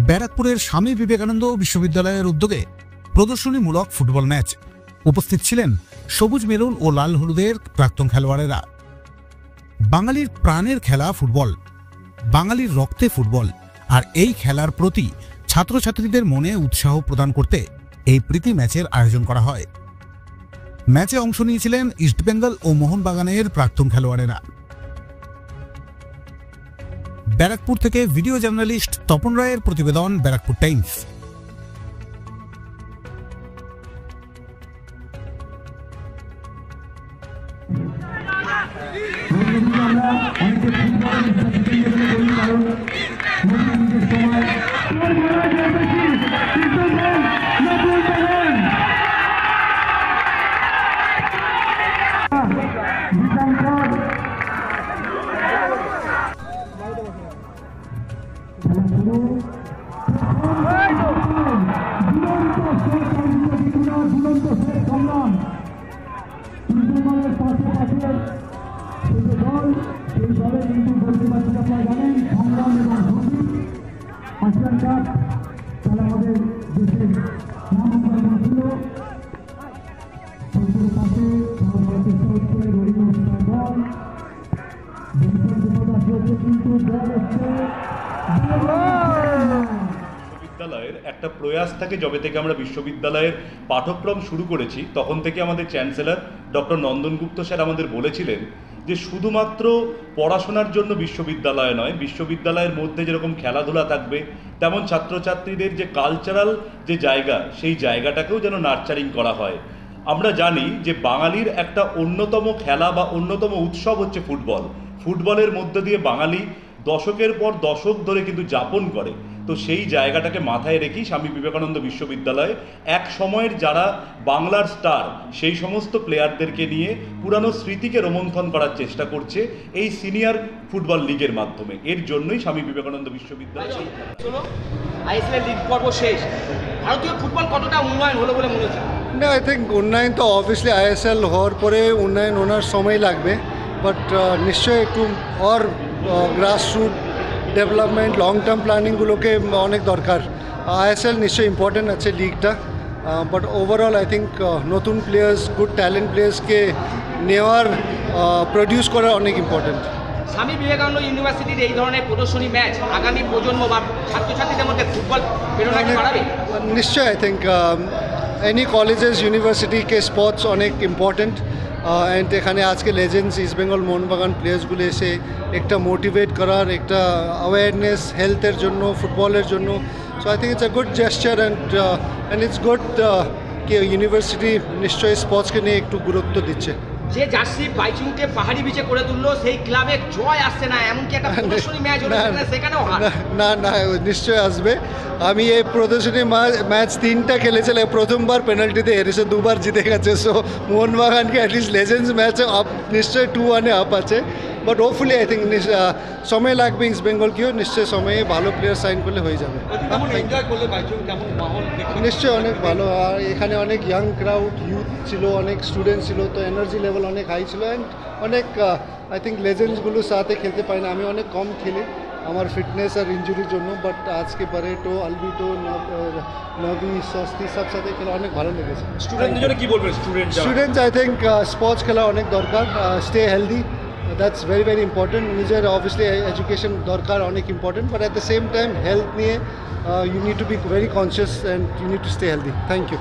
ব্যারাকপুরের স্বামী বিবেকানন্দ বিশ্ববিদ্যালয়ের উদ্যোগে প্রদর্শনীমূলক ফুটবল ম্যাচ। উপস্থিত ছিলেন সবুজ মেরুন ও লাল হলুদের প্রাক্তন খেলোয়াড়েরা। বাঙালির প্রাণের খেলা ফুটবল, বাঙালির রক্তে ফুটবল, আর এই খেলার প্রতি ছাত্রছাত্রীদের মনে উৎসাহ প্রদান করতে এই প্রীতি ম্যাচের আয়োজন করা হয়। ম্যাচে অংশ নিয়েছিলেন ইস্টবেঙ্গল ও মোহনবাগানের প্রাক্তন খেলোয়াড়েরা। ব্যারাকপুর থেকে ভিডিও জার্নালিস্ট তপন রায়ের প্রতিবেদন, ব্যারাকপুর টাইমস। বিশ্ববিদ্যালয়ের একটা প্রয়াস থাকে, যবে থেকে আমরা বিশ্ববিদ্যালয়ের পাঠ্যক্রম শুরু করেছি তখন থেকে আমাদের চ্যান্সেলর ডক্টর নন্দন গুপ্ত স্যার আমাদের বলেছিলেন যে শুধুমাত্র পড়াশোনার জন্য বিশ্ববিদ্যালয় নয়, বিশ্ববিদ্যালয়ের মধ্যে যেরকম খেলাধুলা থাকবে তেমন ছাত্রছাত্রীদের যে কালচারাল যে জায়গা, সেই জায়গাটাকেও যেন নার্চারিং করা হয়। আমরা জানি যে বাঙালির একটা অন্যতম খেলা বা অন্যতম উৎসব হচ্ছে ফুটবল। ফুটবলের মধ্যে দিয়ে বাঙালি দশকের পর দশক ধরে কিন্তু যাপন করে। তো সেই জায়গাটাকে মাথায় রেখেই স্বামী বিবেকানন্দ বিশ্ববিদ্যালয়ে এক সময়ের যারা বাংলার স্টার, সেই সমস্ত প্লেয়ারদেরকে নিয়ে পুরানো স্মৃতিকে রোমন্থন করার চেষ্টা করছে এই সিনিয়র ফুটবল লিগের মাধ্যমে। এর জন্যই স্বামী বিবেকানন্দ বিশ্ববিদ্যালয়। আইএসএল লিগ পর্ব শেষ, ভারতীয় ফুটবল কতটা উন্নয়ন হলো বলে মনে হচ্ছে? না, আই থিঙ্ক উন্নয়ন তো অবভিয়াসলি আইএসএল হওয়ার পরে উন্নয়ন ওনার সময় লাগবে, বাট নিশ্চয়ই একটু আর গ্রাসরুট ডেভেলপমেন্ট, লং টার্ম প্ল্যানিংগুলোকে অনেক দরকার। আইএসএল নিশ্চয়ই ইম্পর্টেন্ট আছে লিগটা, বাট ওভারঅল আই থিঙ্ক নতুন প্লেয়ার্স, গুড ট্যালেন্ট প্লেয়ার্সকে নেওয়ার প্রডিউস করা অনেক ইম্পর্টেন্ট। স্বামী বিবেকানন্দ ইউনিভার্সিটির এই ধরনের প্রদর্শনী ম্যাচ আগামী প্রজন্ম বা ছাত্রছাত্রীদের মধ্যে ফুটবল প্রেরণাকে বাড়াবে? নিশ্চয়ই I think any colleges university K sports অনেক ইম্পর্টেন্ট, অ্যান্ড এখানে আজকে লেজেন্ডস ইস্টবেঙ্গল মোহনবাগান প্লেয়ার্সগুলো এসে একটা মোটিভেট করার, একটা অ্যাওয়ারনেস হেলথের জন্য, ফুটবলের জন্য। So I think it's a good gesture and it's good কি ইউনিভার্সিটি নিশ্চয়ই স্পোর্টসকে নিয়ে একটু গুরুত্ব দিচ্ছে। যে জার্সি বাইচুংকে পাহাড়ি বিচে করে তুললো, সেই ক্লাবে জয় আসছে না, এমনকি একটা প্রদর্শনী ম্যাচ হলো সেখানেও হার। না না, নিশ্চয়ই আসবে। আমি এই প্রদর্শনী ম্যাচ 3টা খেলেছিলাম, প্রথমবার পেনাল্টিতে হেরেছে, 2বার জিতে গেছে। সো মোহনবাগানকে অ্যাটলিস্ট লেজেন্ডস ম্যাচে আপ নিশ্চয়ই 2-1 আপ আছে, বাট হোপফুলি আই থিঙ্ক সময় লাগবে। ইস্ট বেঙ্গলকেও নিশ্চয়ই সময়ে ভালো প্লেয়ার সাইন করলে হয়ে যাবে। নিশ্চয়ই অনেক ভালো, আর এখানে অনেক ইয়াং ক্রাউড, ইউথ ছিল, অনেক স্টুডেন্ট ছিল, তো এনার্জি লেভেল অনেক হাই ছিল। অ্যান্ড অনেক আই থিঙ্ক লেজেন্ডসগুলোর সাথে খেলতে পারি না, আমি অনেক কম খেলি আমার ফিটনেস আর ইঞ্জুরির জন্য, বাট আজকে বারেটো, আলবিটো, নবি, সস্তি সব সাথে খেলা অনেক ভালো লেগেছে। স্টুডেন্টদের কি বলবেন? স্টুডেন্টস আই থিঙ্ক স্পোর্টস খেলা অনেক দরকার, stay healthy, that's very very important. নিজের অবভিয়াসলি এডুকেশন দরকার, অনেক important, but at the same time health নিয়ে you need to be very conscious and you need to stay healthy. Thank you.